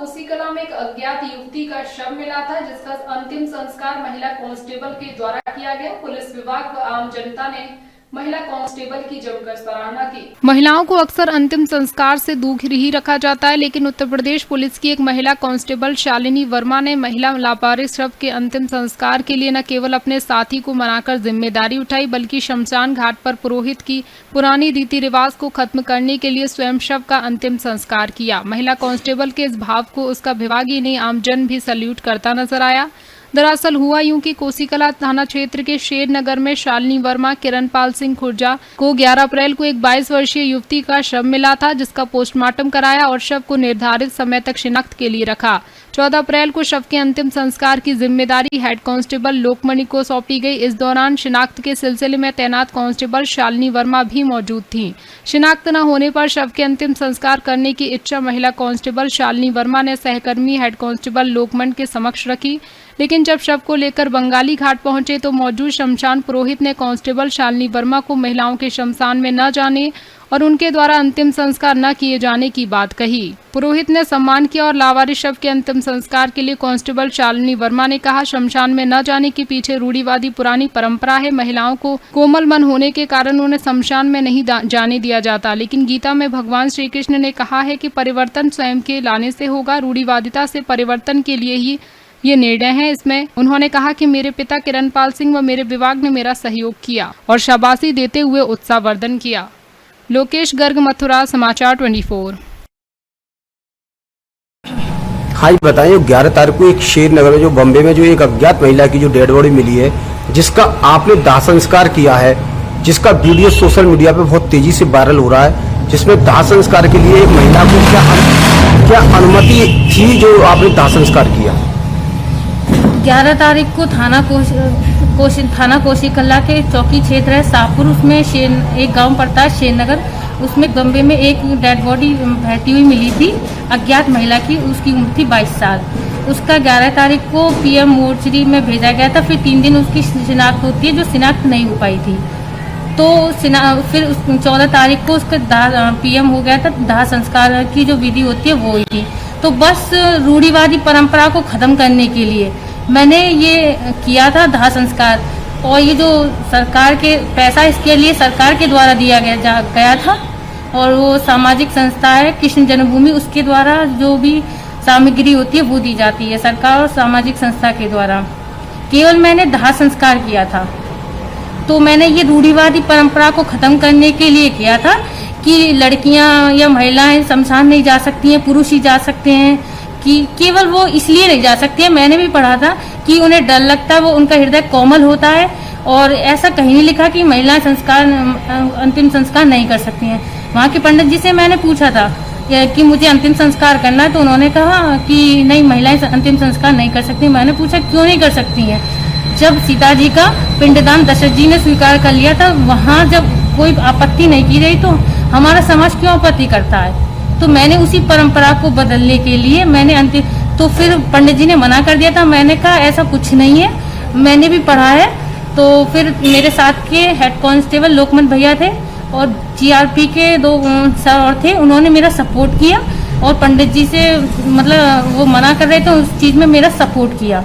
कोसीकला में एक अज्ञात युवती का शव मिला था, जिसका अंतिम संस्कार महिला कांस्टेबल के द्वारा किया गया। पुलिस विभाग व आम जनता ने महिला कांस्टेबल की जमकर सराहना की। महिलाओं को अक्सर अंतिम संस्कार से दूर ही रखा जाता है, लेकिन उत्तर प्रदेश पुलिस की एक महिला कांस्टेबल शालिनी वर्मा ने महिला लापरवाही शव के अंतिम संस्कार के लिए न केवल अपने साथी को मनाकर जिम्मेदारी उठाई, बल्कि शमशान घाट पर पुरोहित की पुरानी रीति रिवाज को खत्म करने के लिए स्वयं शव का अंतिम संस्कार किया। महिला कांस्टेबल के इस भाव को उसका विभाग ही नहीं, आमजन भी सैल्यूट करता नजर आया। दरअसल हुआ यूं कि कोसीकला थाना क्षेत्र के शेर नगर में शालिनी वर्मा किरणपाल सिंह खुर्जा को 11 अप्रैल को एक 22 वर्षीय युवती का शव मिला था, जिसका पोस्टमार्टम कराया और शव को निर्धारित समय तक शिनाख्त के लिए रखा। 14 अप्रैल को शव के अंतिम संस्कार की जिम्मेदारी हेड कांस्टेबल लोकमणि को सौंपी गई। इस दौरान शिनाख्त के सिलसिले में तैनात कांस्टेबल शालिनी वर्मा भी मौजूद थीं। शिनाख्त न होने पर शव के अंतिम संस्कार करने की इच्छा महिला कांस्टेबल शालिनी वर्मा ने सहकर्मी हेड कांस्टेबल लोकमणि के समक्ष रखी, लेकिन जब शव को लेकर बंगाली घाट पहुंचे तो मौजूद शमशान पुरोहित ने कांस्टेबल शालिनी वर्मा को महिलाओं के शमशान में न जाने और उनके द्वारा अंतिम संस्कार न किए जाने की बात कही। पुरोहित ने सम्मान किया और लावारिस शव के अंतिम संस्कार के लिए कांस्टेबल शालिनी वर्मा ने कहा, शमशान में न जाने के पीछे रूढ़िवादी पुरानी परंपरा है। महिलाओं को कोमल मन होने के कारण उन्हें शमशान में नहीं जाने दिया जाता, लेकिन गीता में भगवान श्री कृष्ण ने कहा है कि परिवर्तन स्वयं के लाने से होगा। रूढ़िवादिता से परिवर्तन के लिए ही ये निर्णय है। इसमें उन्होंने कहा कि मेरे पिता किरणपाल सिंह व मेरे विभाग ने मेरा सहयोग किया और शाबाशी देते हुए उत्साहवर्धन किया। लोकेश गर्ग, मथुरा, समाचार 24। हाँ, बताइए 11 तारीख को एक शेर नगर में जो बॉम्बे में जो एक अज्ञात महिला की जो डेड बॉडी मिली है, जिसका आपने दाह संस्कार किया है, जिसका वीडियो सोशल मीडिया पे बहुत तेजी से वायरल हो रहा है, जिसमें दाह संस्कार के लिए एक महिला को क्या अनुमति थी जो आपने दाह संस्कार किया? 11 तारीख को थाना कोसीकला के चौकी क्षेत्र है शाहपुर, उसमें एक गांव पड़ता है शेरनगर, उसमें बम्बे में एक डेड बॉडी बहती हुई मिली थी अज्ञात महिला की। उसकी उम्र थी 22 साल। उसका 11 तारीख को पीएम मोर्चरी में भेजा गया था। फिर 3 दिन उसकी शिनाख्त होती है, जो शिनाख्त नहीं हो पाई थी। तो फिर 14 तारीख को उसका पीएम हो गया था। दाह संस्कार की जो विधि होती है वो हुई थी। तो बस रूढ़िवादी परंपरा को खत्म करने के लिए मैंने ये किया था दाह संस्कार। और ये जो सरकार के पैसा इसके लिए सरकार के द्वारा दिया गया था, और वो सामाजिक संस्था है कृष्ण जन्मभूमि, उसके द्वारा जो भी सामग्री होती है वो दी जाती है सरकार और सामाजिक संस्था के द्वारा। केवल मैंने दाह संस्कार किया था। तो मैंने ये रूढ़िवादी परंपरा को खत्म करने के लिए किया था कि लड़कियां या महिलाएं शमशान नहीं जा सकती हैं, पुरुष ही जा सकते हैं। कि केवल वो इसलिए नहीं जा सकती है, मैंने भी पढ़ा था कि उन्हें डर लगता है, वो उनका हृदय कोमल होता है, और ऐसा कहीं नहीं लिखा कि महिलाएं अंतिम संस्कार नहीं कर सकती हैं। वहाँ के पंडित जी से मैंने पूछा था कि मुझे अंतिम संस्कार करना है, तो उन्होंने कहा कि नहीं, महिलाएं अंतिम संस्कार नहीं कर सकती। मैंने पूछा क्यों नहीं कर सकती हैं? जब सीता जी का पिंडदान दशरथ जी ने स्वीकार कर लिया था, वहाँ जब कोई आपत्ति नहीं की गई, तो हमारा समाज क्यों आपत्ति करता है? तो मैंने उसी परंपरा को बदलने के लिए तो फिर पंडित जी ने मना कर दिया था। मैंने कहा ऐसा कुछ नहीं है, मैंने भी पढ़ा है। तो फिर मेरे साथ के हेड कांस्टेबल लोकमन भैया थे और जीआरपी के 2 सर और थे, उन्होंने मेरा सपोर्ट किया, और पंडित जी से मतलब वो मना कर रहे थे, उस चीज़ में मेरा सपोर्ट किया।